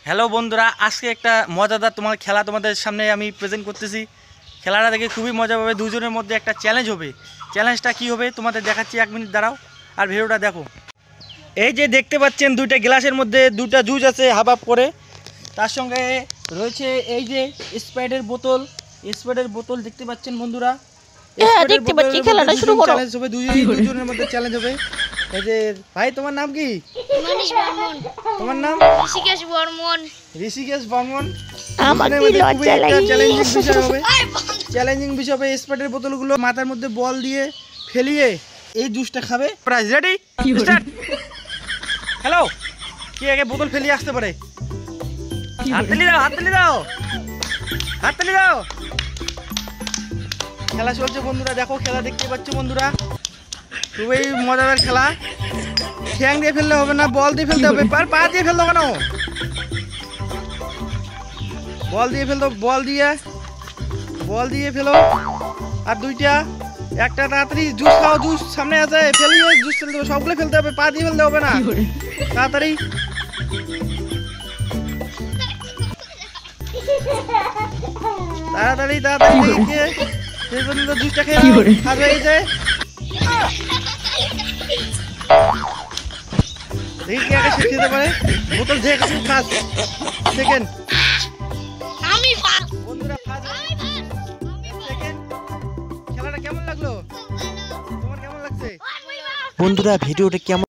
Hello বন্ধুরা, আজকে একটা মজাদার খেলা তোমাদের সামনে আমি প্রেজেন্ট করতেছি। খেলাটা দেখে খুবই মজা পাবে। দুজনের মধ্যে একটা চ্যালেঞ্জ হবে। চ্যালেঞ্জটা কি হবে তোমাদের দেখাচ্ছি, 1 মিনিট দাঁড়াও আর ভিডিওটা দেখো। এই যে দেখতে পাচ্ছেন দুইটা গ্লাসের মধ্যে দুটা জুস আছে হাফ হাফ করে, তার সঙ্গে রয়েছে এই যে স্প্রাইটের বোতল। স্প্রাইটের বোতল দেখতে পাচ্ছেন বন্ধুরা। দেখতে পাচ্ছি, খেলাটা শুরু করো। চ্যালেঞ্জ হবে, দুজনের মধ্যে চ্যালেঞ্জ হবে। এই যে ভাই, তোমার নাম কি? মনীষ বর্মন। তোমার নাম? ঋষিকেশ বর্মন। ঋষিকেশ বর্মন। আমার কি লজ্জা লাগে। চ্যালেঞ্জিং বিষয় হবে। চ্যালেঞ্জিং বিষয় হবে, স্প্রাইটের বোতলগুলো মাথার মধ্যে বল দিয়ে ফেলিয়ে এই জুসটা খাবে। Prize ready, start. হ্যালো, কে আগে বোতল ফেলিয়ে আসতে পারে? হাততালি দাও, হাততালি দাও, হাততালি দাও। খেলা চলছে বন্ধুরা, দেখো খেলা দেখতে পাচ্ছ বন্ধুরা, খুবই মজাদার খেলা। ঠ্যাং দিয়ে ফেললে হবে না, বল দিয়ে ফেলতে হবে। পা দিয়ে ফেলতে হবে না, বল দিয়ে ফেলতো। বল দিয়ে ফেলো। আর দুইটা, একটা তাড়াতাড়ি জুস খাও, জুস সামনে আছে, ফেলিয়ে জুস ফেলতে হবে। সবগুলো ফেলতে হবে, পা দিয়ে ফেলতে হবে না। তাড়াতাড়ি তাড়াতাড়ি তাড়াতাড়ি সেই পর্যন্ত জুসটা খেয়ে খাবে। এই যে দেখি কে আগে শেষ খেতে পারে। বোতল যে ফার্স্ট, সেকেন্ড। আমি ফার্স্ট। বন্ধুরা ফার্স্ট, সেকেন্ড। খেলাটা কেমন লাগলো? তোমার কেমন লাগছে? বন্ধুরা ভিডিওটা কেমন